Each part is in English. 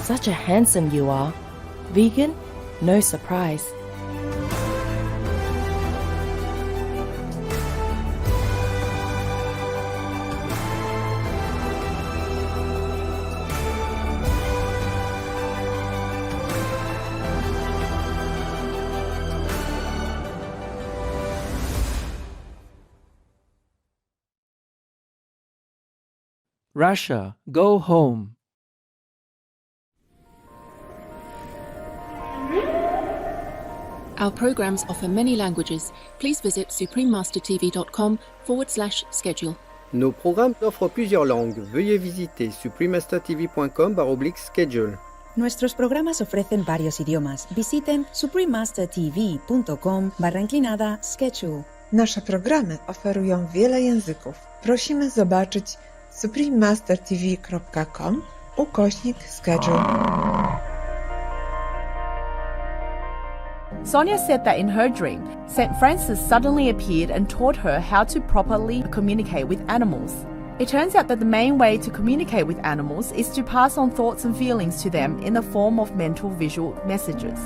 Such a handsome you are. Vegan? No surprise. Russia, go home. Our programs offer many languages. Please visit suprememastertv.com/schedule. Nos programmes offrent plusieurs langues. Veuillez visiter suprememastertv.com/schedule. Nuestros programas ofrecen varios idiomas. Visiten suprememastertv.com/schedule. Nasze programy oferują wiele języków. Prosimy zobaczyć suprememastertv.com/schedule. Sonia said that in her dream, St. Francis suddenly appeared and taught her how to properly communicate with animals. It turns out that the main way to communicate with animals is to pass on thoughts and feelings to them in the form of mental visual messages.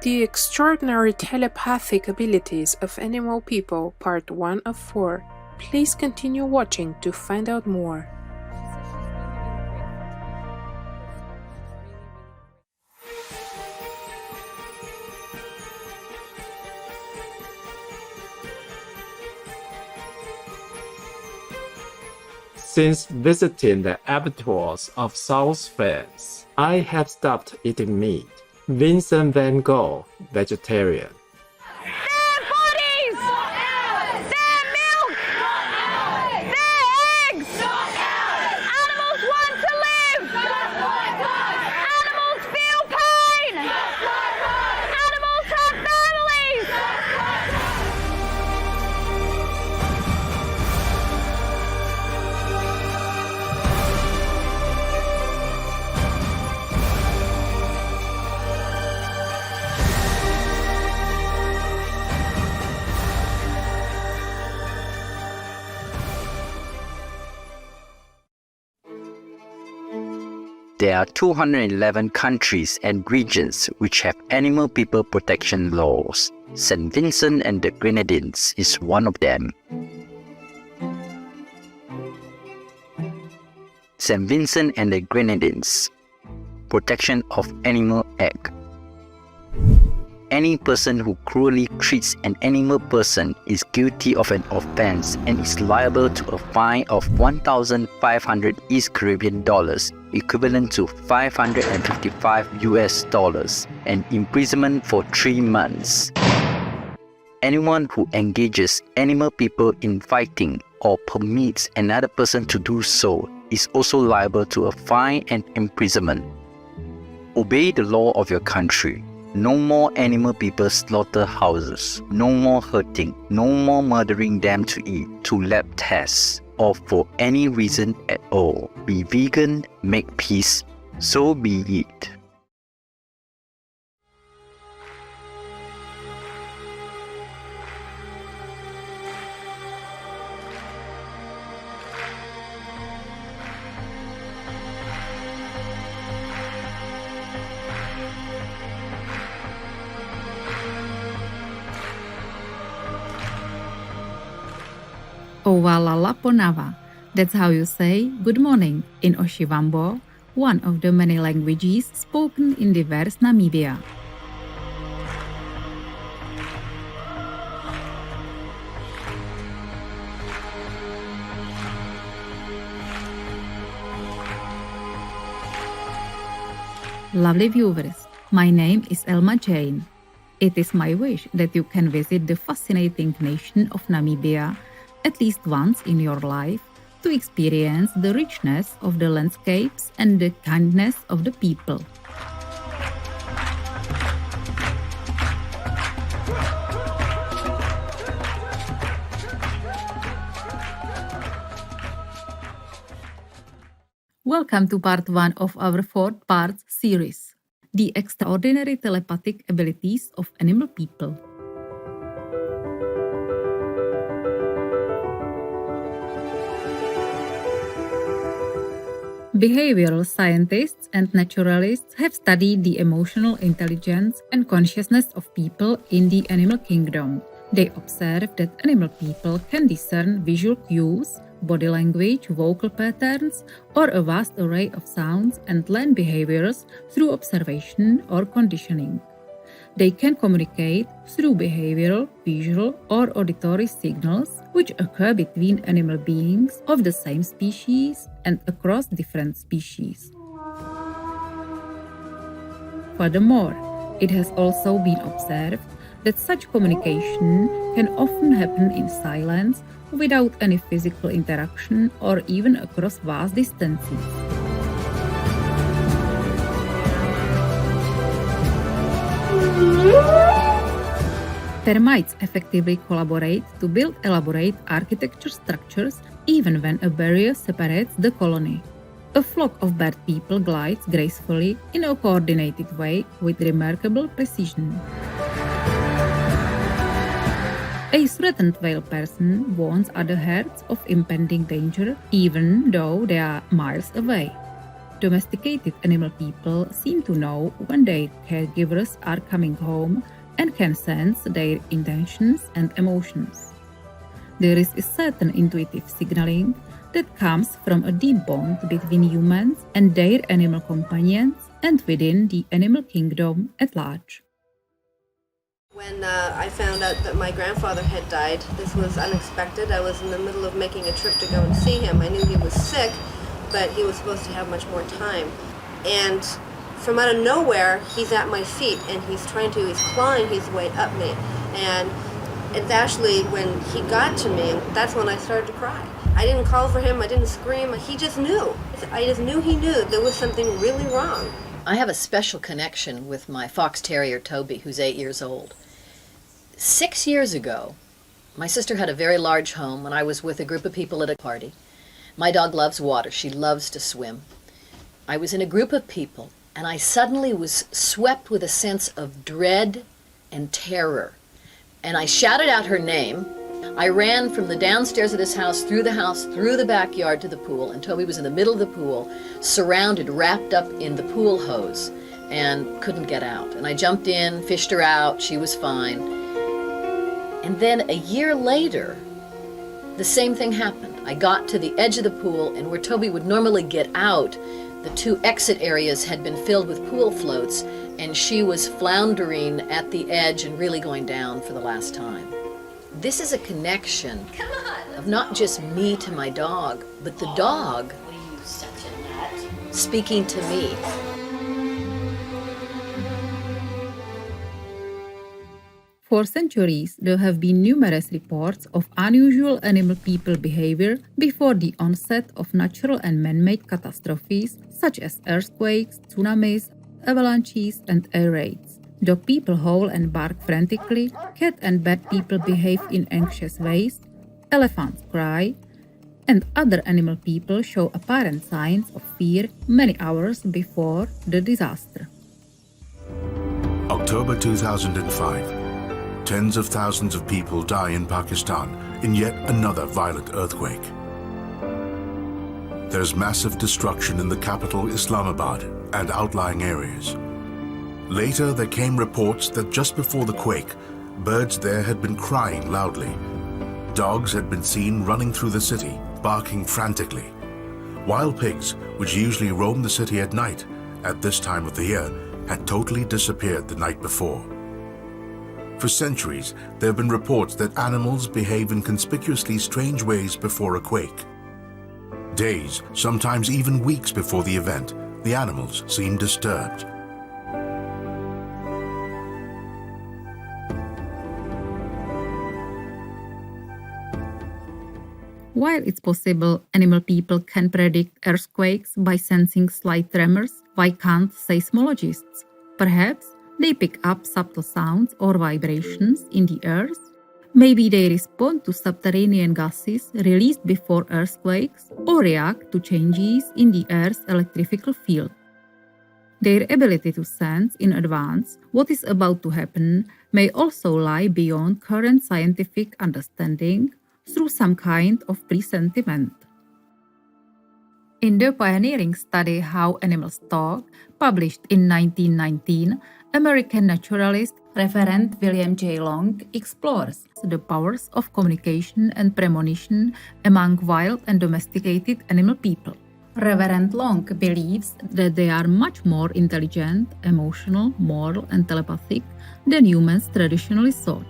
The Extraordinary Telepathic Abilities of Animal People, Part 1 of 4. Please continue watching to find out more. Since visiting the abattoirs of South France, I have stopped eating meat. Vincent van Gogh, vegetarian. Their bodies! Their milk! Their eggs! Animals want to live! Animals feel pain! Animals have families! There are 211 countries and regions which have animal people protection laws. St. Vincent and the Grenadines is one of them. St. Vincent and the Grenadines. Protection of animal egg. Any person who cruelly treats an animal person is guilty of an offense and is liable to a fine of 1,500 East Caribbean dollars, equivalent to $555 and imprisonment for 3 months. Anyone who engages animal people in fighting or permits another person to do so is also liable to a fine and imprisonment. Obey the law of your country. No more animal people slaughterhouses, no more hurting, no more murdering them to eat, to lab tests, or for any reason at all. Be vegan, make peace, so be it. Owalala Ponava. That's how you say good morning in Oshivambo, one of the many languages spoken in diverse Namibia. Lovely viewers, my name is Elma Jane. It is my wish that you can visit the fascinating nation of Namibia at least once in your life to experience the richness of the landscapes and the kindness of the people. Welcome to part 1 of our 4-part series, The Extraordinary Telepathic Abilities of Animal People. Behavioral scientists and naturalists have studied the emotional intelligence and consciousness of people in the animal kingdom. They observe that animal people can discern visual cues, body language, vocal patterns, or a vast array of sounds and learn behaviors through observation or conditioning. They can communicate through behavioral, visual, or auditory signals which occur between animal beings of the same species and across different species. Furthermore, it has also been observed that such communication can often happen in silence without any physical interaction or even across vast distances. Termites effectively collaborate to build elaborate architecture structures even when a barrier separates the colony. A flock of bird people glides gracefully in a coordinated way with remarkable precision. A threatened whale person warns other herds of impending danger even though they are miles away. Domesticated animal people seem to know when their caregivers are coming home and can sense their intentions and emotions. There is a certain intuitive signaling that comes from a deep bond between humans and their animal companions and within the animal kingdom at large. When I found out that my grandfather had died, this was unexpected. I was in the middle of making a trip to go and see him. I knew he was sick, but he was supposed to have much more time. And from out of nowhere, he's at my feet and he's clawing his way up me. And actually, when he got to me, that's when I started to cry. I didn't call for him, I didn't scream, he just knew. I just knew he knew there was something really wrong. I have a special connection with my fox terrier, Toby, who's 8 years old. 6 years ago, my sister had a very large home and I was with a group of people at a party. My dog loves water. She loves to swim. I was in a group of people and I suddenly was swept with a sense of dread and terror. And I shouted out her name. I ran from the downstairs of this house, through the backyard to the pool, and Toby was in the middle of the pool, surrounded, wrapped up in the pool hose, and couldn't get out. And I jumped in, fished her out, she was fine. And then a year later, the same thing happened. I got to the edge of the pool, and where Toby would normally get out, the two exit areas had been filled with pool floats, and she was floundering at the edge and really going down for the last time. This is a connection of not just me to my dog, but the dog speaking to me. For centuries, there have been numerous reports of unusual animal-people behavior before the onset of natural and man-made catastrophes such as earthquakes, tsunamis, avalanches, and air raids. Dog people howl and bark frantically, cat and bat people behave in anxious ways, elephants cry, and other animal people show apparent signs of fear many hours before the disaster. October 2005. Tens of thousands of people die in Pakistan in yet another violent earthquake. There's massive destruction in the capital Islamabad and outlying areas. Later, there came reports that just before the quake, birds there had been crying loudly. Dogs had been seen running through the city, barking frantically. Wild pigs, which usually roam the city at night, at this time of the year, had totally disappeared the night before. For centuries, there have been reports that animals behave in conspicuously strange ways before a quake. Days, sometimes even weeks before the event, the animals seem disturbed. While it's possible animal people can predict earthquakes by sensing slight tremors, why can't seismologists? Perhaps they pick up subtle sounds or vibrations in the earth. Maybe they respond to subterranean gases released before earthquakes or react to changes in the Earth's electrical field. Their ability to sense in advance what is about to happen may also lie beyond current scientific understanding through some kind of presentiment. In the pioneering study How Animals Talk, published in 1919, American naturalist Reverend William J. Long explores the powers of communication and premonition among wild and domesticated animal people. Reverend Long believes that they are much more intelligent, emotional, moral, and telepathic than humans traditionally thought.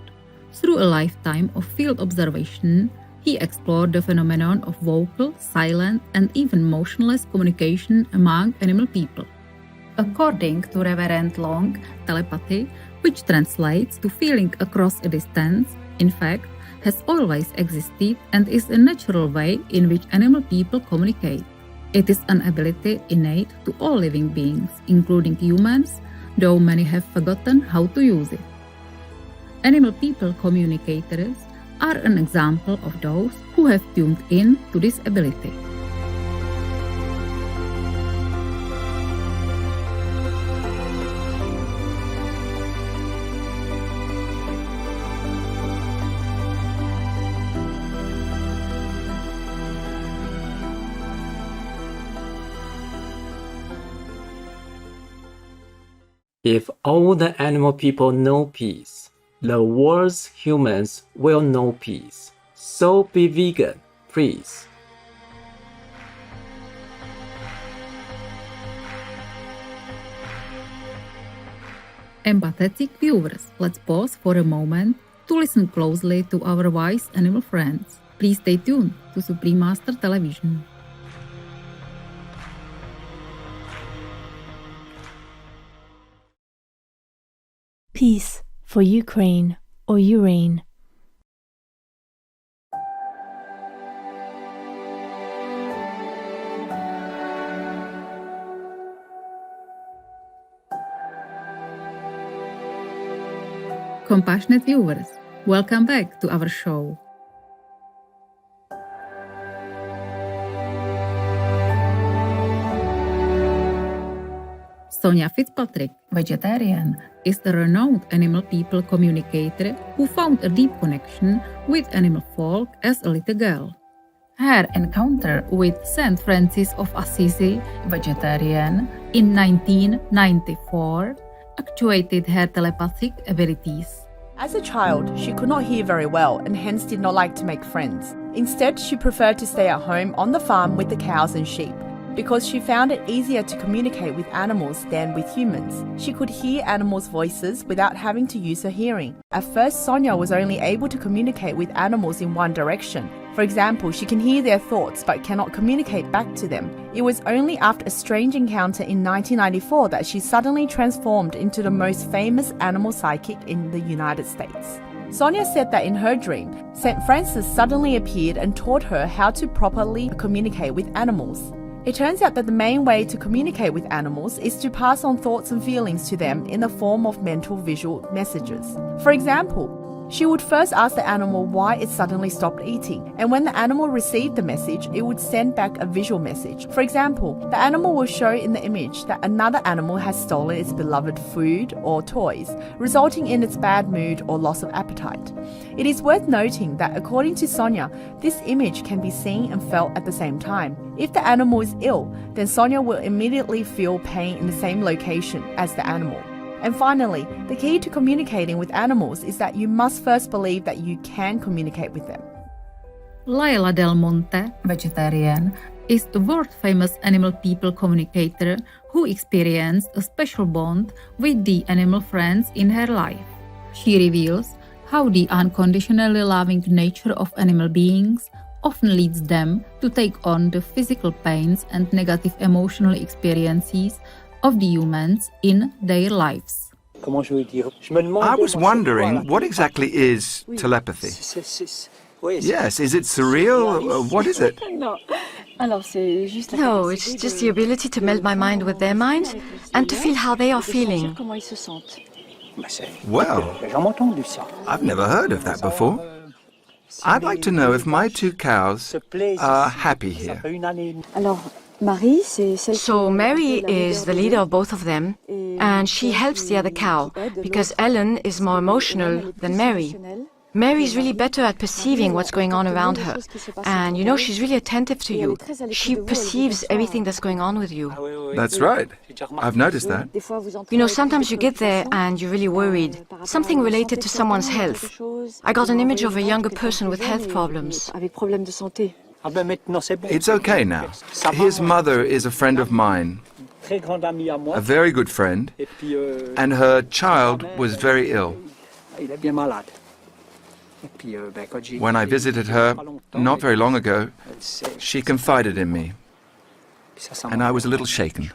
Through a lifetime of field observation, he explored the phenomenon of vocal, silent, and even motionless communication among animal people. According to Reverend Long, telepathy, which translates to feeling across a distance, in fact, has always existed and is a natural way in which animal people communicate. It is an ability innate to all living beings, including humans, though many have forgotten how to use it. Animal people communicators are an example of those who have tuned in to this ability. If all the animal people know peace, the world's humans will know peace. So be vegan, please. Empathetic viewers, let's pause for a moment to listen closely to our wise animal friends. Please stay tuned to Supreme Master Television. Peace for Ukraine or urine. Compassionate viewers, welcome back to our show. Sonia Fitzpatrick, vegetarian, is a renowned animal people communicator who found a deep connection with animal folk as a little girl. Her encounter with Saint Francis of Assisi, vegetarian, in 1994 actuated her telepathic abilities. As a child, she could not hear very well and hence did not like to make friends. Instead, she preferred to stay at home on the farm with the cows and sheep, because she found it easier to communicate with animals than with humans. She could hear animals' voices without having to use her hearing. At first, Sonia was only able to communicate with animals in one direction. For example, she can hear their thoughts but cannot communicate back to them. It was only after a strange encounter in 1994 that she suddenly transformed into the most famous animal psychic in the United States. Sonia said that in her dream, St. Francis suddenly appeared and taught her how to properly communicate with animals. It turns out that the main way to communicate with animals is to pass on thoughts and feelings to them in the form of mental visual messages. For example, she would first ask the animal why it suddenly stopped eating, and when the animal received the message, it would send back a visual message. For example, the animal will show in the image that another animal has stolen its beloved food or toys, resulting in its bad mood or loss of appetite. It is worth noting that according to Sonia, this image can be seen and felt at the same time. If the animal is ill, then Sonia will immediately feel pain in the same location as the animal. And finally, the key to communicating with animals is that you must first believe that you can communicate with them. Laila Del Monte, vegetarian, is the world-famous animal people communicator who experienced a special bond with the animal friends in her life. She reveals how the unconditionally loving nature of animal beings often leads them to take on the physical pains and negative emotional experiences of the humans in their lives. I was wondering, what exactly is telepathy? Yes, is it surreal? What is it? No, it's just the ability to meld my mind with their minds and to feel how they are feeling. Well, I've never heard of that before. I'd like to know if my two cows are happy here. So Mary is the leader of both of them, and she helps the other cow, because Ellen is more emotional than Mary. Mary's really better at perceiving what's going on around her. And, she's really attentive to you. She perceives everything that's going on with you. That's right. I've noticed that. Sometimes you get there and you're really worried. Something related to someone's health. I got an image of a younger person with health problems. It's okay now. His mother is a friend of mine, a very good friend, and her child was very ill. When I visited her, not very long ago, she confided in me, and I was a little shaken.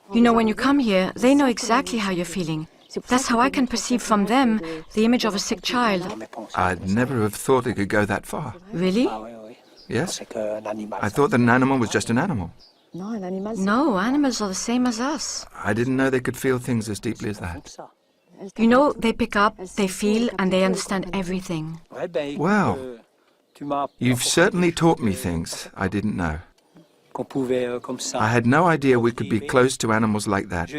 When you come here, they know exactly how you're feeling. That's how I can perceive from them the image of a sick child. I'd never have thought it could go that far. Really? Yes. I thought that an animal was just an animal. No, animals are the same as us. I didn't know they could feel things as deeply as that. They pick up, they feel, and they understand everything. Wow. You've certainly taught me things I didn't know. I had no idea we could be close to animals like that.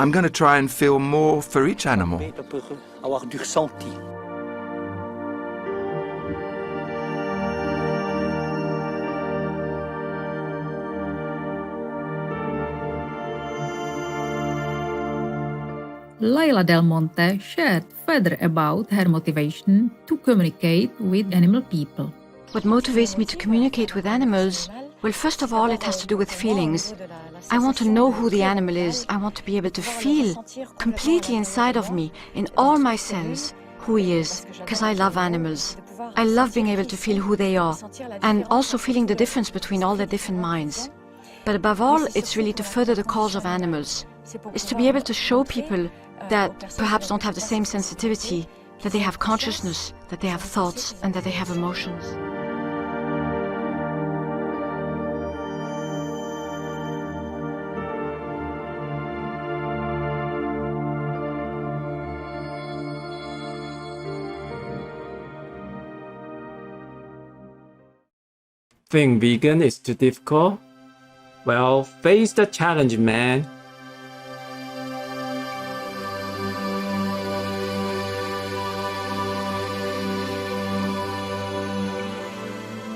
I'm going to try and feel more for each animal. Laila Del Monte shared further about her motivation to communicate with animal people. What motivates me to communicate with animals? Well, first of all, it has to do with feelings. I want to know who the animal is. I want to be able to feel completely inside of me, in all my cells, who he is, because I love animals. I love being able to feel who they are, and also feeling the difference between all their different minds. But above all, it's really to further the cause of animals. It's to be able to show people that perhaps don't have the same sensitivity, that they have consciousness, that they have thoughts, and that they have emotions. Think vegan is too difficult? Well, face the challenge, man.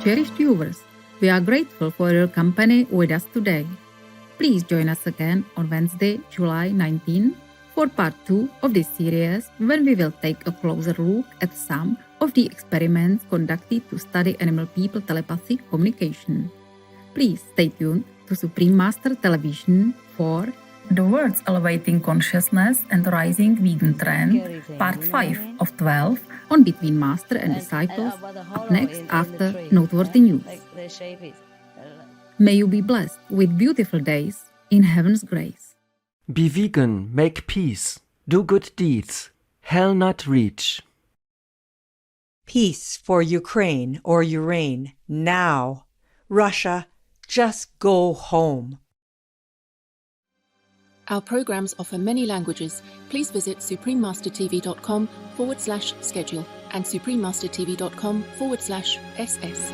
Cherished viewers, we are grateful for your company with us today. Please join us again on Wednesday, July 19, for part 2 of this series, when we will take a closer look at some of the experiments conducted to study animal-people telepathic communication. Please stay tuned to Supreme Master Television for The World's Elevating Consciousness and Rising Vegan Trend, part 5 of 12 on Between Master and Disciples, up next after Noteworthy News. May you be blessed with beautiful days in Heaven's grace. Be vegan, make peace, do good deeds, hell not reach. Peace for Ukraine or Ukraine, now. Russia, just go home. Our programs offer many languages. Please visit suprememastertv.com/schedule and suprememastertv.com/SS.